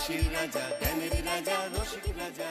হাসির রাজা, জ্ঞানের রাজা, রসিক রাজা।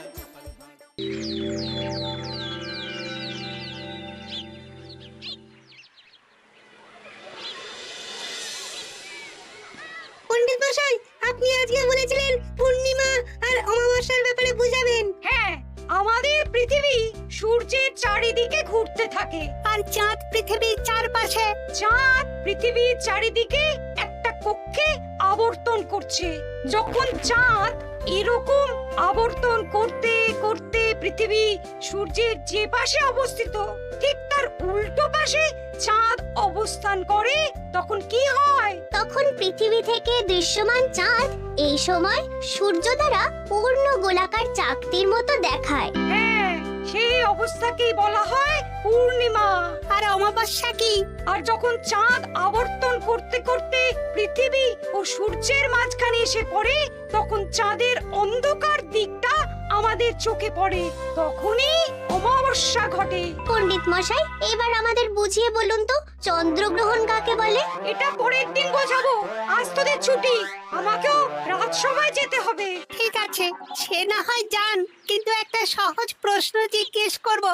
পণ্ডিত মশাই, আপনি আজকে বলেছিলেন পূর্ণিমা আর অমাবস্যার ব্যাপারে বুঝাবেন। হ্যাঁ, আমাদের পৃথিবী সূর্যের চারিদিকে ঘুরতে থাকে, আর চাঁদ পৃথিবীর চারপাশে। চাঁদ পৃথিবীর চারিদিকে একটা কক্ষে আবর্তন করছে। যখন চাঁদ এরকম আবর্তন করতে করতে পৃথিবী সূর্যের যে পাশে অবস্থিত ঠিক তার উল্টো পাশে চাঁদ অবস্থান করে, তখন কি হয়? তখন পৃথিবী থেকে দৃশ্যমান চাঁদ এই সময় সূর্য দ্বারা পূর্ণ গোলাকার চাকতির মতো দেখায়। হ্যাঁ, সেই অবস্থাকেই বলা হয় পূর্ণিমা। আর অমাবস্যা কি? আর যখন চাঁদ আবর্তন করতে করতে পৃথিবী ও সূর্যের মাঝখানে এসে পড়ে, তখন চাঁদের অন্ধকার দিকটা আমাদের চোখে পড়ে, তখনই অমাবস্যা ঘটে। পণ্ডিত মশাই, এবার আমাদের বুঝিয়ে বলুন তো চন্দ্রগ্রহণ কাকে বলে? এটা পরের দিন বোঝাবো, আজ তোদের ছুটি, আমাকেও রাজসভায় যেতে হবে। ঠিক আছে, সে না হয় যান, কিন্তু একটা সহজ প্রশ্ন জিজ্ঞেস করব,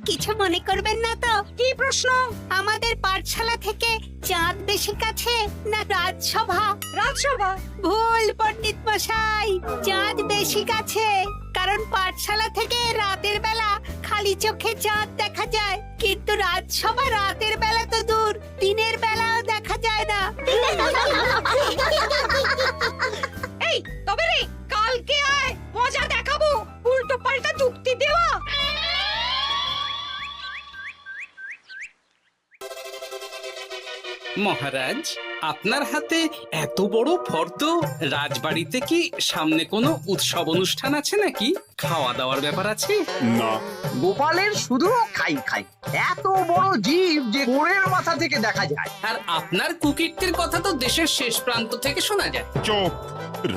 কিছু মনে করবেন না তো? কি প্রশ্ন? আমাদের পাঠশালা থেকে চাঁদ বেশি কাছে না রাজসভা? রাজসভা? ভুল পণ্ডিত মশাই, চাঁদ বেশি কাছে, কারণ পাঠশালা থেকে রাতের বেলা খালি চোখে চাঁদ দেখা যায়, কিন্তু রাজসভা রাতের বেলা তো দূর, দিনের বেলাও দেখা যায় না। এই তবে রে, কালকে আয়, মজা দেখাবো, উল্টো পাল্টা যুক্তি দেওয়া। মহারাজ, আপনার হাতে এত বড় ফর্দ, রাজবাড়িতে কি সামনে কোনো উৎসব অনুষ্ঠান আছে নাকি? খাওয়া দাওয়ার ব্যাপার আছে? না, গোপালের শুধু খাই খাই, এত বড় জীব যে গোড়ের মাথা থেকে দেখা যায়। আর আপনার কুকীর্তির কথা তো দেশের শেষ প্রান্ত থেকে শোনা যায়। চুপ!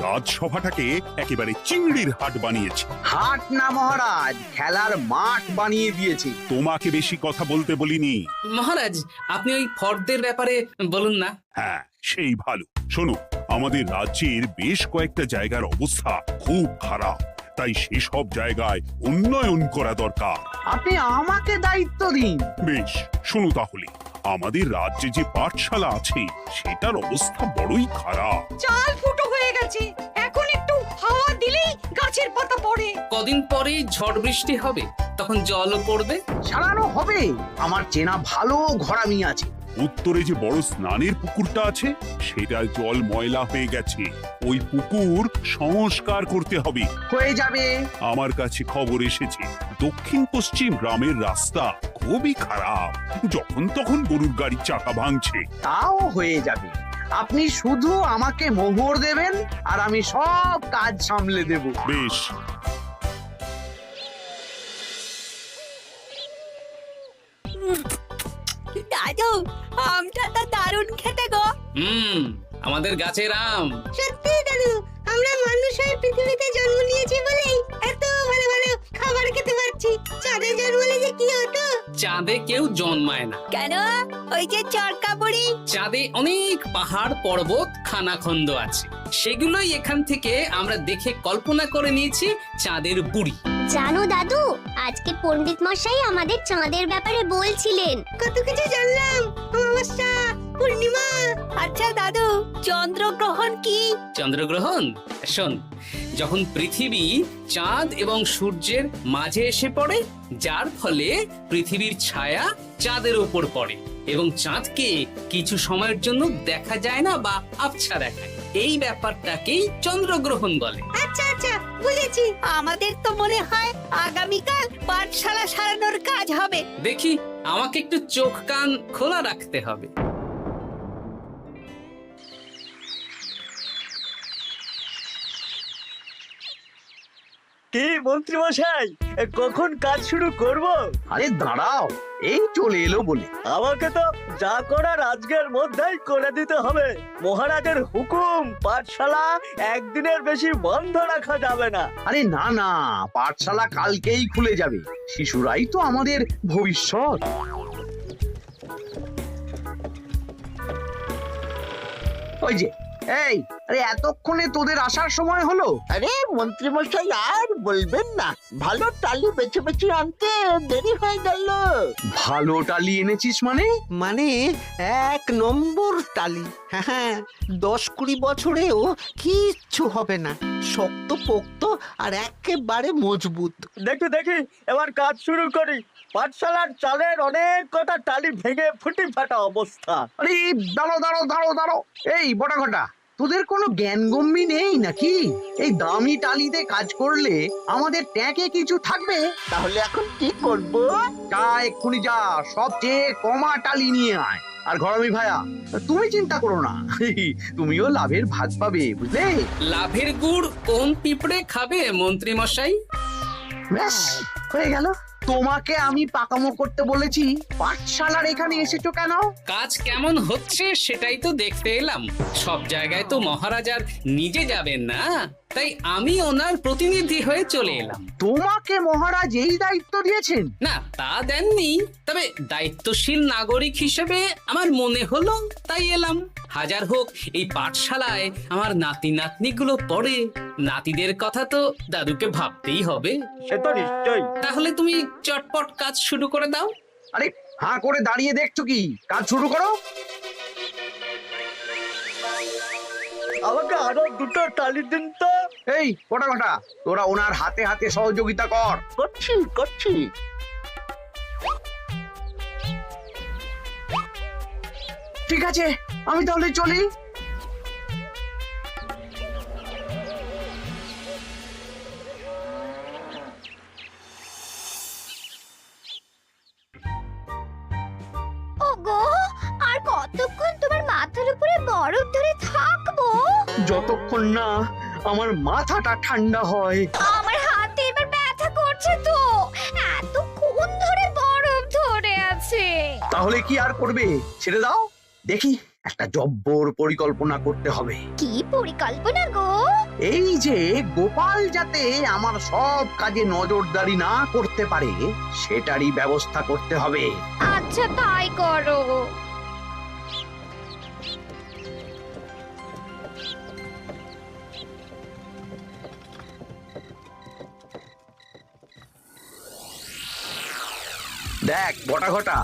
রাজসভাটাকে একেবারে চিংড়ির হাট বানিয়েছে। হাট না মহারাজ, খেলার মাঠ বানিয়ে দিয়েছে। তোমাকে বেশি কথা বলতে বলিনি। মহারাজ, আপনি ওই ফর্দের ব্যাপারে বলুন না। হ্যাঁ, সেই ভালো। শোনো, আমাদের রাজ্যের বেশ কয়েকটা জায়গার অবস্থা খুব খারাপ, তাই সেসব জায়গায় উন্নয়ন করা দরকার। আপনি আমাকে দায়িত্ব দিন। বেশ, শোনো তাহলে, আমাদের রাজ্যে যে পাঠশালা আছে সেটার অবস্থা বড়ই খারাপ। চাল ফুটো হয়ে গেছে, এখন একটু হাওয়া দিলেই গাছের পাতা পড়ে। কদিন পরেই ঝড় বৃষ্টি হবে, তখন জলও পড়বে। সারানো হবে, আমার চেনা ভালো ঘরামি আছে। উত্তরে যে বড় স্নানের পুকুরটা আছে সেটার জল ময়লা হয়ে গেছে, ওই পুকুর সংস্কার করতে হবে। হয়ে যাবে। আমার কাছে খবর এসেছে দক্ষিণ পশ্চিম গ্রামের রাস্তা খুবই খারাপ, যখন তখন গরুর গাড়ির চাকা ভাঙছে। তাও হয়ে যাবে, আপনি শুধু আমাকে মোহর দেবেন আর আমি সব কাজ সামলে দেব। বেশ, দাদু, আমটা তো দারুণ খেতে গো। আমাদের গাছের আম। সত্যি দাদু, আমরা মানুষ হয়ে পৃথিবীতে জন্ম নিয়েছি বলেই এত ভালো ভালো খাবার খেতে পারছি। চাঁদে জন্মলে যে কি হতো? চাঁদে কেউ জন্মায় না। কেন? ওই যে চরকা বুড়ি। চাঁদে অনেক পাহাড় পর্বত খানাখন্দ আছে, সেগুলোই এখান থেকে আমরা দেখে কল্পনা করে নিয়েছি চাঁদের বুড়ি। জানো দাদু, আজকে পণ্ডিত মশাই আমাদের চাঁদের ব্যাপারে বলছিলেন। কত কিছু জানলাম, অমাবস্যা, পূর্ণিমা। আচ্ছা দাদু, চন্দ্রগ্রহণ কি? চন্দ্রগ্রহণ? শোন, যখন পৃথিবী চাঁদ এবং সূর্যের মাঝে এসে পড়ে, যার ফলে পৃথিবীর ছায়া চাঁদের উপর পড়ে এবং চাঁদকে কিছু সময়ের জন্য দেখা যায় না বা আবছা দেখায়, এই ব্যাপারটাকেই চন্দ্রগ্রহণ বলে। আচ্ছা আচ্ছা, বুঝেছি। আমাদের তো মনে হয় আগামীকাল পাঠশালা সারানোর কাজ হবে। দেখি, আমাকে একটু চোখ কান খোলা রাখতে হবে। কি মন্ত্রী মশাই, কখন কাজ শুরু করব? আরে দাঁড়াও, এই চলে এলো বলে। আমাকে তো যা করার আজকের মধ্যেই করে দিতে হবে। মহারাজের হুকুম, পাঠশালা একদিনের বেশি বন্ধ রাখা যাবে না। আরে না না, পাঠশালা কালকেই খুলে যাবে, শিশুরাই তো আমাদের ভবিষ্যৎ। ওই যে এই আরে এতক্ষণে তোদের আসার সময় হলো? আরে মন্ত্রী মশাই আর বলবেন না, ভালো টালি বেছে বেছে আনতে দেরি হয়ে গেল। ভালো টালি এনেছিস মানে? মানে 1 নম্বর টালি। হ্যাঁ 10-20 বছরেও কিচ্ছু হবে না, শক্ত পোক্ত আর একেবারে মজবুত। দেখি দেখি এবার কাজ শুরু করি। পাঠশালার চালের অনেক কটা টালি ভেঙে ফুটি ফাটা অবস্থা। আরে দাঁড়ো। এই বটা ঘটা, তোদের কোনো জ্ঞানগম্যি নেই নাকি? এই দামি টালিতে কাজ করলে আমাদের ট্যাঁকে কিছু থাকবে? তাহলে এখন কি করব? যা এক্ষুনি যা, সবচেয়ে কমা টালি নিয়ে আয়। আর ঘরামি ভাইয়া, তুমি চিন্তা করো না, তুমিও লাভের ভাগ পাবে, বুঝলে? লাভের গুড় কোন পিঁপড়ে খাবে মন্ত্রী মশাই? ব্যাস হয়ে গেল। তোমাকে আমি পাকামো করতে বলেছি, পাঠশালার এখানে এসেছো কেন? কাজ কেমন হচ্ছে সেটাই তো দেখতে এলাম। সব জায়গায় তো মহারাজ আর নিজে যাবেন না, তাই আমি ওনার প্রতিনিধি হয়ে চলে এলাম। তোমাকে মহারাজ এই দায়িত্ব দিয়েছেন? না তা দেননি, তবে দায়িত্বশীল নাগরিক হিসেবে আমার মনে হলো তাই এলাম। হাজার হোক এই পাঠশালায় আমার নাতি নাতনিগুলো পড়ে, নাতিদের কথা তো দাদুকে ভাবতেই হবে। সে তো নিশ্চয়ই। তাহলে তুমি চটপট কাজ শুরু করে দাও। আরে হাঁ করে দাঁড়িয়ে দেখছো কি? কাজ শুরু করো। আমাকে আরো দুটো টালি দিন তো। এই কটা কটা, তোরা ওনার হাতে হাতে সহযোগিতা কর। করছি। ঠিক আছে, আমি তাহলে চলি। ওগো, আর কতক্ষণ তোমার মাথার উপরে বরফ ধরে থাকবো? যতক্ষণ না আমার মাথাটা ঠান্ডা হয়। আমার হাতে এবার ব্যথা করছে তো, এতক্ষণ ধরে বরফ ধরে আছে। তাহলে কি আর করবে? ছেড়ে দাও, দেখি একটা জব্বর পরিকল্পনা করতে হবে। কি পরিকল্পনা গো? এই যে গোপাল যাতে আমার সব কাজে নজরদারি না করতে পারে, সেটারই ব্যবস্থা করতে হবে। আচ্ছা তাই করো। দেখ বটা ঘটা,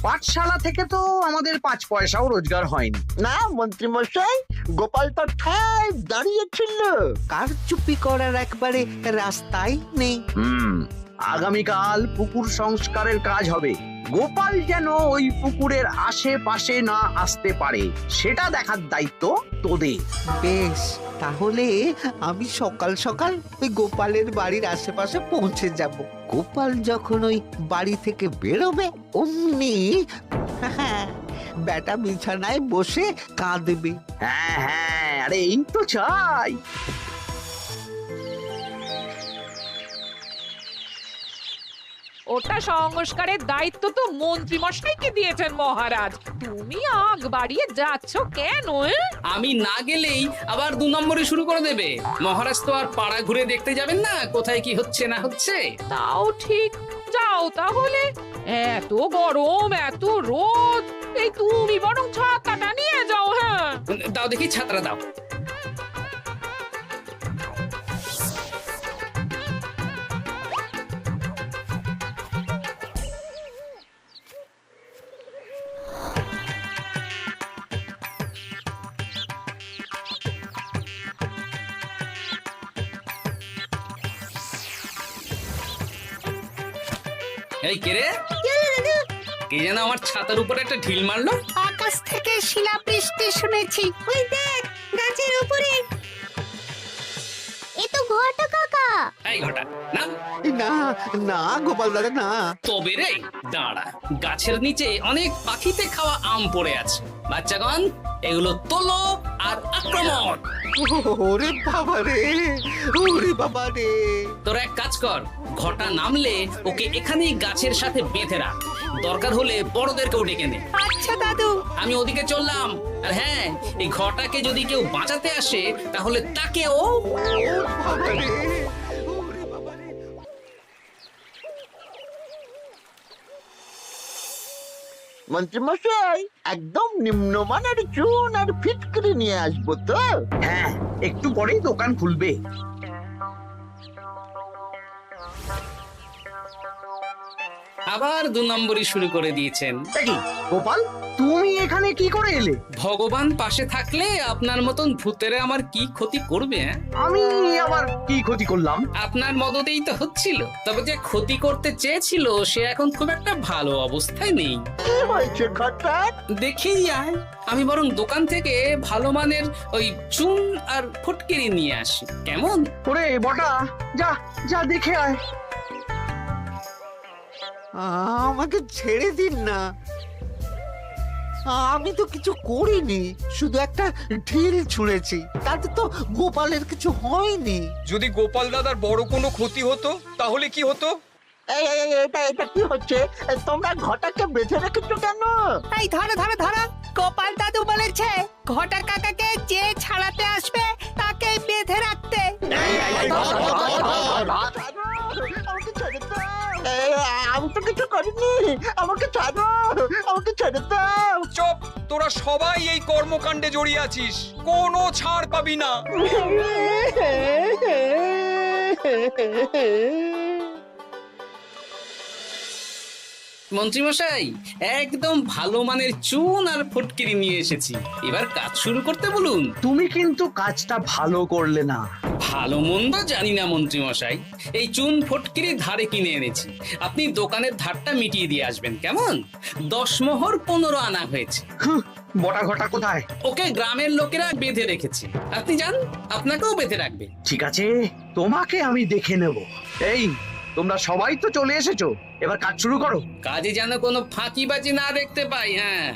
পাঠশালা থেকে তো আমাদের 5 পয়সাও রোজগার হয়নি। না মন্ত্রী মশাই, গোপাল তো ঠায় দাঁড়িয়েছিল। কারচুপি করার একবারে রাস্তাই নেই। আগামীকাল পুকুর সংস্কারের কাজ হবে। গোপাল যেন ওই পুকুরের আশেপাশে না আসতে পারে, সেটা দেখার দায়িত্ব তোদের। বেশ, তাহলে আমি সকাল সকাল ওই গোপালের বাড়ির আশেপাশে পৌঁছে যাব। গোপাল যখন ওই বাড়ি থেকে বেরোবে অমনি বেটা বিছানায় বসে কাঁদবে। হ্যাঁ, আরে এই তো চাই। ওটা সংস্কারের দায়িত্ব তো মন্ত্রী মশাইকে দিয়েছেন মহারাজ। তুমি আগ বাড়িয়ে যাচ্ছ কেন? আমি না গেলেই আবার 2 নম্বরে শুরু করে দেবে। মহারাজ তো আর পাড়া ঘুরে দেখতে যাবেন না কোথায় কি হচ্ছে না হচ্ছে। তাও ঠিক, যাও তাহলে। এত গরম, এত রোদ, এই তুমি বরং ছাতাটা নিয়ে যাও। হ্যাঁ দাও দেখি ছাত্রা দাও। এই কে রে? কে যেন আমার ছাতার উপরে একটা ঢিল মারলো? আকাশ থেকে শিলাবৃষ্টি শুনেছি। ওই দেখ গাছের উপরে। এ তো ঘটা কাকা। এই ঘটা না, না না গোপাল দাদা না। তবে রে দাঁড়া, গাছের নিচে অনেক পাখিতে খাওয়া আম পড়ে আছে। বাচ্চাগণ এগুলো তোলো আর আক্রমণ। ওরে বাবা রে, ওরে বাবা রে। তোরা এক কাজ কর, ঘটা নামলে ওকে এখানেই গাছের সাথে বেঁধে রাখ, দরকার হলে বড়দেরকেও ডেকে নে। আচ্ছা দাদু। আমি ওদিকে চললাম। আর হ্যাঁ, এই ঘটাকে যদি কেউ বাঁচাতে আসে তাহলে তাকেও। বাবা রে, ওরে বাবা রে। মন্ত্রীমশাই একদম নিম্নমানের চুন আর ফিটকিরি নিয়ে আসবো তো। হ্যাঁ, একটু পরেই দোকান খুলবে। আবার 2 নম্বরই শুরু করে দিয়েছেন। দেখি গোপাল, তুমি এখানে কি করে এলে? ভগবান পাশে থাকলে আপনার মতন ভূতেরা আমার কি ক্ষতি করবে? আমি আবার কি ক্ষতি করলাম? আপনার মদতেই তো হচ্ছিল। তবে যে ক্ষতি করতে চেয়েছিল সে এখন খুব একটা ভালো অবস্থায় নেই। কি হয়েছে ঘটাৎ? দেখেই আয়, আমি বরং দোকান থেকে ভালো মানের ওই চুন আর ফটকিরি নিয়ে আসি, কেমন? ওরে বটা, যা যা দেখে আয়। আমাকে ছেড়ে দিন না, আমি তো কিছু করিনি, শুধু একটা ঢিল ছুঁড়েছি, তাতে তো গোপালের কিছু হয়নি। যদি গোপাল দাদার বড় কোনো ক্ষতি হতো তাহলে কি হতো? এটা কি হচ্ছে? তোমরা ঘটাকে বেঁধে রেখেছো কেন? এই ধরো ধরো ধরো, গোপাল দাদু বলেছে ঘটা কাকাকে যে ছাড়াতে আসবে তাকে বেঁধে রাখতে। আমাকে ছেড়ে দাও। আমি তো কিছু করিনি, আমাকে ছাড়ো, আমাকে ছেড়ে দাও। চুপ, তোরা সবাই এই কর্মকাণ্ডে জড়িয়ে আছিস, কোনো ছাড় পাবি না। মন্ত্রীমশাই, একদম ভালো মানের চুন আর ফটকিরি নিয়ে এসেছি, এবার কাজ শুরু করতে বলুন। তুমি কিন্তু কাজটা ভালো করলে না। ভালো মন্দ জানি না মন্ত্রীমশাই, এই চুন ফটকিরি ধারে কিনে এনেছি, আপনি দোকানের ধারটা মিটিয়ে দিয়ে আসবেন, কেমন? 10 মোহর 15 আনা হয়েছে। বটা ঘটা কোথায়? ওকে গ্রামের লোকেরা বেঁধে রেখেছে, আপনি যান, আপনাকেও বেঁধে রাখবে। ঠিক আছে, তোমাকে আমি দেখে নেব। এই, তোমরা সবাই তো চলে এসেছো, এবার কাজ শুরু করো। কাজে যেন কোনো ফাঁকিবাজি না দেখতে পাই। হ্যাঁ,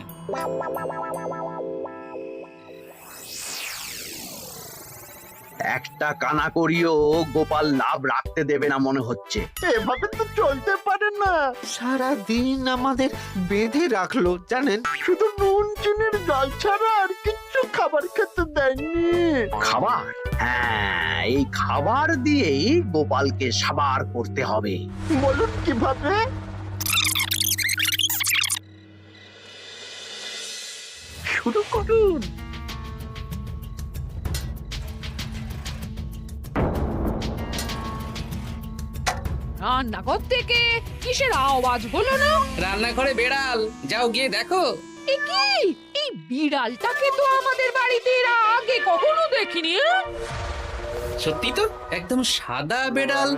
একটা কানা করিও গোপাল লাভ রাখতে দেবে না মনে হচ্ছে। এভাবে তো চলতে পারে না। সারা দিন আমাদের বেঁধে রাখলো জানেন। শুধু নুন চিনির জল ছাড়া আর কিচ্ছু খাবার খেতে দেয়নি। খাবার? হ্যাঁ, এই খাবার দিয়েই গোপালকে সাবার করতে হবে। বলুন কিভাবে? শুরু করুন। রান্নাঘর থেকে কিসের আওয়াজ হলো না? রান্নাঘরে বেড়াল, যাও গিয়ে দেখো। এ কি? এই বিড়ালটাকে তো আমাদের বাড়িতে এর আগে কখনো দেখিনি। সত্যি তো, একদম সাদা বেড়াল।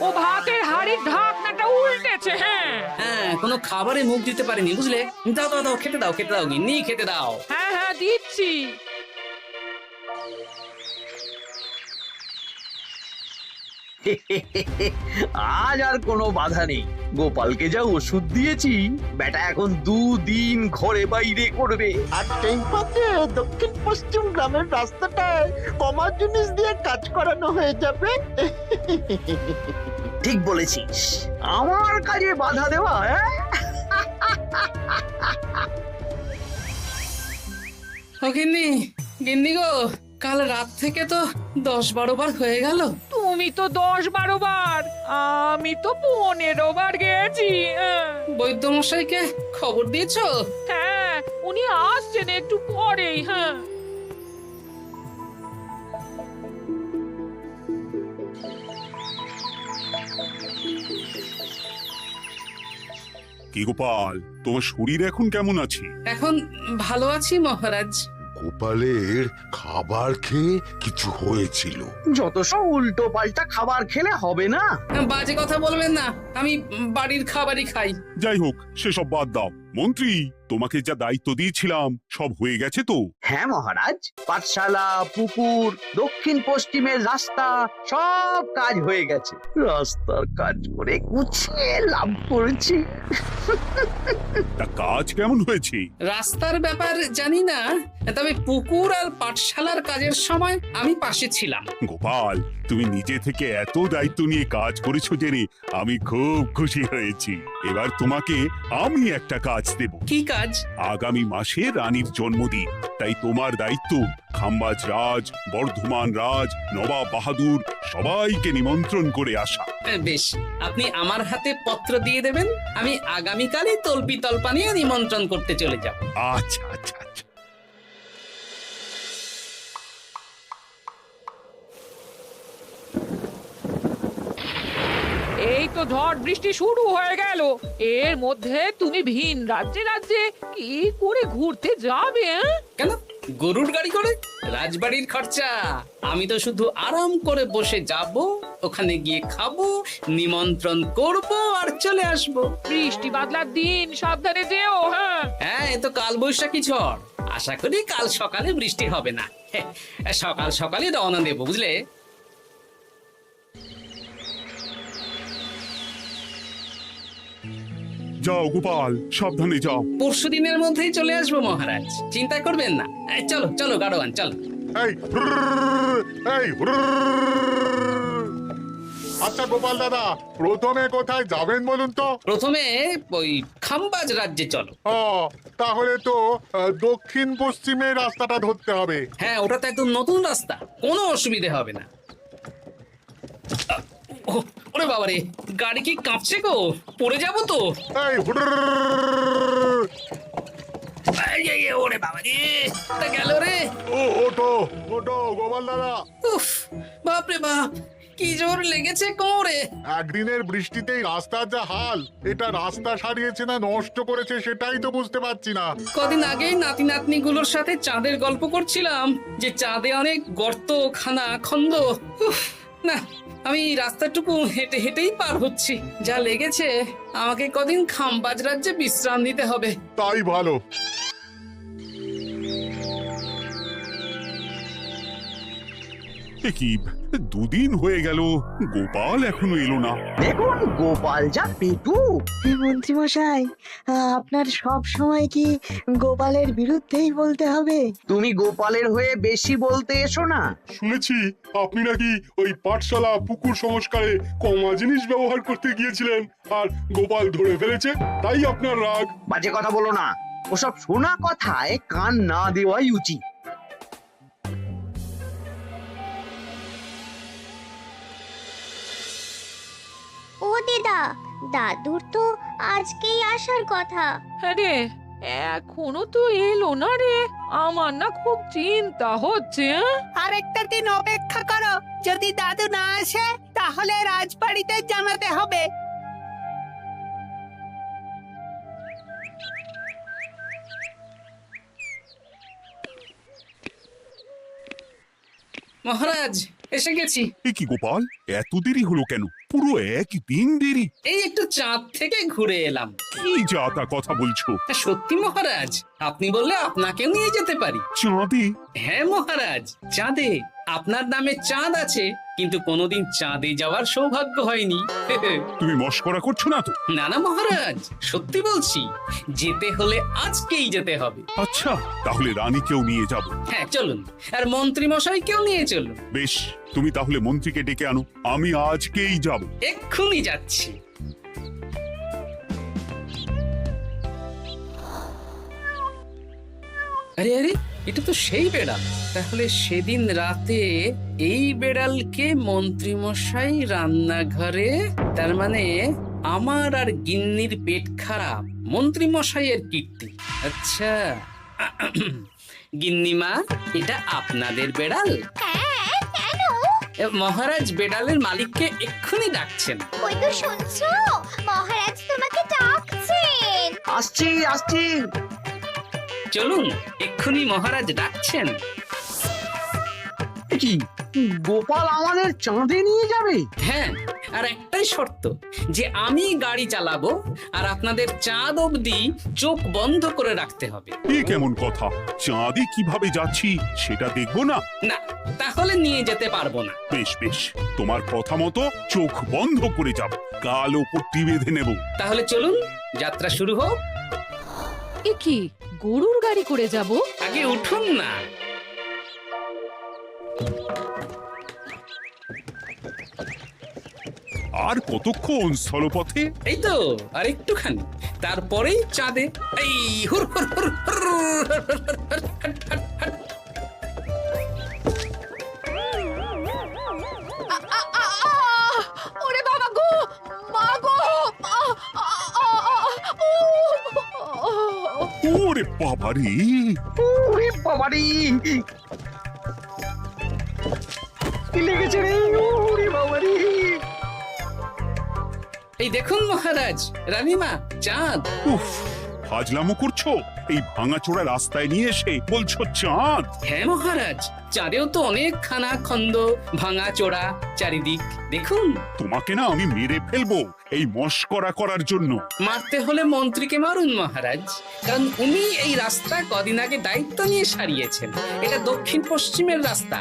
ও ভাতের হাড়ির ঢাকনাটা উল্টেছে। হ্যাঁ হ্যাঁ, কোনো খাবারে মুখ দিতে পারেনি, বুঝলে? দাও দাও দাও, খেতে দাও, খেতে দাও, গিন্নি খেতে দাও। হ্যাঁ হ্যাঁ, দিচ্ছি। আজ আর কোনো বাধা নেই। গোপালকে যা ওষুধ দিয়েছি, বেটা এখন 2 দিন ঘরে বাইরে করবে। আর সেই পথে দক্ষিণ পশ্চিম গ্রামের রাস্তাটায় কমা জিনিস দিয়ে কাজ করানো হয়ে যাবে। ঠিক বলেছিস, আমার কাজে বাধা দেওয়া। ও গিন্নি, গিন্নি গো, কাল রাত থেকে তো 10-12 বার হয়ে গেল। তুমি তো 10-12 বার, আমি তো 15 বার গেছি। বৈদ্য মশাইকে খবর দিয়েছো? হ্যাঁ, উনি আসছেন একটু পরেই। হ্যাঁ, কি গোপাল, তোমার শরীর এখন কেমন আছে? এখন ভালো আছি মহারাজ। গোপালের খাবার খেয়ে কিছু হয়েছিল? যত সব উল্টো পাল্টা খাবার খেলে হবে না। বাজে কথা বলবেন না, আমি বাড়ির খাবারই খাই। যাই হোক, সেসব বাদ দাও। মন্ত্রী, তোমাকে যা দায়িত্ব দিয়েছিলাম সব হয়ে গেছে তো? হ্যাঁ মহারাজ, পাঠশালা, পুকুর, দক্ষিণ পশ্চিমের রাস্তা সব কাজ হয়ে গেছে। রাস্তার কাজ করে গুছিয়ে লাভ করেছি। তা কাজ কেমন হয়েছে? রাস্তার ব্যাপার জানি না, তবে পুকুর আর পাঠশালার কাজের সময় আমি পাশে ছিলাম। গোপাল, তুমি নিজে থেকে এত দায়িত্ব নিয়ে কাজ করেছো জেনে আমি খুব খুশি হয়েছি। এবার তোমাকে আমি একটা কাজ কাজ দেব। কি কাজ? আগামী মাসে রানীর জন্মদিন, তাই তোমার দায়িত্ব খাম্বাজ রাজ, বর্ধমান রাজ, নবাব বাহাদুর সবাইকে নিমন্ত্রণ করে আসা। বেশ, আপনি আমার হাতে পত্র দিয়ে দেবেন, আমি আগামীকালই তল্পি তল্পা নিয়ে নিমন্ত্রণ করতে চলে যাব। আচ্ছা আচ্ছা আচ্ছা। এই তো ঝড় বৃষ্টি শুরু হয়ে গেল, এর মধ্যে তুমি ভিন রাজ্যে রাজ্যে কি করে ঘুরতে যাবে? কেন, গরুর গাড়ি করে? রাজবাড়ির খরচা। আমি তো শুধু আরাম করে বসে যাব, ওখানে গিয়ে খাবো, নিমন্ত্রণ করব আর চলে আসব। বৃষ্টি বাদলার দিন, সাবধানে যেও। হ্যাঁ হ্যাঁ, এ তো কাল বৈশাখী ঝড়, আশা করি কাল সকালে বৃষ্টি হবে না। সকাল সকালে রওনা দেব, বুঝলে? যাও গোপাল, সাবধানে যাও। পরশু দিনের মধ্যেই চলে আসবো মহারাজ, চিন্তা করবেন না। চলো চলো গাড়োয়ান, চলো। আচ্ছা গোপাল দাদা, প্রথমে কোথায় যাবেন বলুন তো? প্রথমে ওই খাম্বাজ রাজ্যে চলো। তাহলে তো দক্ষিণ পশ্চিমে রাস্তাটা ধরতে হবে। হ্যাঁ, ওটা তো একদম নতুন রাস্তা, কোনো অসুবিধে হবে না। ওরে বাবারে, গাড়ি কি কাঁপছে গো, পড়ে যাবো তো। ওরে বাবারে, গেল রে। ওটো ওটো গোপাল দাদা। উফ, বাপরে বাপ, কি জোর লেগেছে কোমরে। একদিনের বৃষ্টিতেই রাস্তার যা হাল, এটা রাস্তা সারিয়েছে না নষ্ট করেছে সেটাই তো বুঝতে পারছি না। কদিন আগেই নাতি নাতনি গুলোর সাথে চাঁদের গল্প করছিলাম, যে চাঁদে অনেক গর্ত, খানা, খন্দ। উফ, না, আমি রাস্তাটুকু হেঁটে হেঁটেই পার হচ্ছি। যা লেগেছে, আমাকে কদিন খাম্বাজ রাজ্যে বিশ্রাম নিতে হবে। তাই ভালো। কি দুদিন হয়ে গেল, গোপাল এখনো এলো না। দেখুন গোপাল যা পেটু। মন্ত্রী মশাই, আপনার সব সময় কি গোপালের বিরুদ্ধেই বলতে হবে? তুমি গোপালের হয়ে বেশি বলতে এসো না। শুনেছি আপনি নাকি ওই পাঠশালা পুকুর সংস্কারে কমা জিনিস ব্যবহার করতে গিয়েছিলেন, আর গোপাল ধরে ফেলেছে, তাই আপনার রাগ। বাজে কথা বলো না, ওসব শোনা কথায় কান না দেওয়াই উচিত। ও দিদা, দাদুর তো আজকেই আসার কথা। আরে এখনো তো এলো না রে, আমার না খুব চিন্তা হচ্ছে। আরেকটা দিন অপেক্ষা করো, যদি দাদু না আসে তাহলে রাজবাড়িতে জানাতে হবে। মহারাজ, এসে গেছি। কি গোপাল, এত দেরি হলো কেন? পুরো একদিন দেরি। এই একটু চাঁদ থেকে ঘুরে এলাম। কি যা তা কথা বলছো? সত্যি মহারাজ, আপনি বললে আপনাকেও নিয়ে যেতে পারি। চাঁদে? হ্যাঁ মহারাজ, চাঁদে। আপনার নামে চাঁদ আছে, কিন্তু কোনোদিন চাঁদে যাওয়ার সৌভাগ্য হয়নি। তুমি মস্করা করছো না তো? না না মহারাজ, সত্যি বলছি, যেতে হলে আজকেই যেতে হবে। আচ্ছা, তাহলে রানীকেও নিয়ে যাব। হ্যাঁ চলুন, আর মন্ত্রী মশাইকেও নিয়ে চলুন। বেশ, তুমি তাহলে মন্ত্রীকে ডেকে আনো, আমি আজকেই যাব। এক্ষুনি যাচ্ছি। আরে আরে, এটা তো সেই বেড়াল। তাহলে সেদিন রাতে এই বেড়ালকে মন্ত্রী মশাই রান্নাঘরে, তার মানে আমার আর গিন্নির পেট খারাপ, মন্ত্রী মশাইয়ের কীর্তি। আচ্ছা গিন্নিমা, এটা আপনাদের বেড়াল? মহারাজ বেড়ালের মালিককে এক্ষুনি ডাকছেন। ওই তো শুনছো, মহারাজ তোমাকে ডাকছেন। আসছি আসছি। চলুন, এক্ষুনি মহারাজ ডাকছেন। কি গোপাল আমাদের চাঁদে নিয়ে যাবে? হ্যাঁ, আর একটাই শর্ত, যে আমি গাড়ি চালাবো আর আপনাদের চাঁদ অবধি চোখ বন্ধ করে রাখতে হবে। এ কেমন কথা? চাঁদে কিভাবে যাচ্ছি সেটা দেখবো না? না, তাহলে নিয়ে যেতে পারবো না। বেশ বেশ, তোমার কথা মতো চোখ বন্ধ করে যাব, কালো পট্টি বেঁধে নেব। তাহলে চলুন, যাত্রা শুরু হোক। এ কি, গরুর গাড়ি করে যাব? আগে উঠুন না। আর কতক্ষণ স্থলপথে? এই তো আর একটুখানি, তারপরেই চাঁদে। এই হুর হুর হুর হুর। ওরে বাবা গো, মা গো, ওরে বাবারে, ওরে বাবারি, কি লেগেছে রে? ওরে বাবারি! এই দেখুন মহারাজ, রানীমা, চাঁদ। উফ, ফাজলামো করছো? এই ভাঙাচোরা রাস্তায় নিয়ে এসে বলছো চাঁদ? হ্যাঁ মহারাজ, চাঁদেও তো অনেক খানা খন্দ, ভাঙা চোরা চারিদিক। দেখুন, তোমাকে না আমি মেরে ফেলবো এই মস্করা করার জন্য। মারতে হলে মন্ত্রীকে মারুন মহারাজ, কারণ উনি এই রাস্তা কদিন আগে দায়িত্ব নিয়ে সারিয়েছেন। এটা দক্ষিণ পশ্চিমের রাস্তা,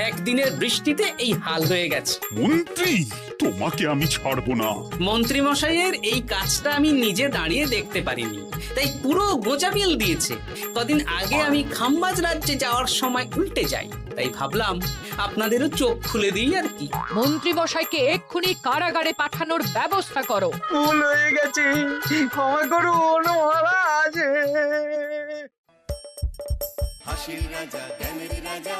একদিনের বৃষ্টিতে এই হাল হয়ে গেছে। মন্ত্রী, তোমাকে আমি ছাড়বো না। মন্ত্রী মশাইয়ের এই কাজটা আমি নিজে দাঁড়িয়ে দেখতে পারিনি, তাই পুরো গোজামিল দিয়েছে। কদিন আগে আমি খাম্বাজ রাজ্যে যাওয়ার সময় উল্টে যাই, তাই ভাবলাম আপনাদেরও চোখ খুলে দিই আর কি। মন্ত্রী মশাইকে এক্ষুনি কারাগারে পাঠানোর ব্যবস্থা করো। ভুল হয়ে গেছে, ক্ষমা করুন মহারাজ। হাসির রাজা জ্ঞানের রাজা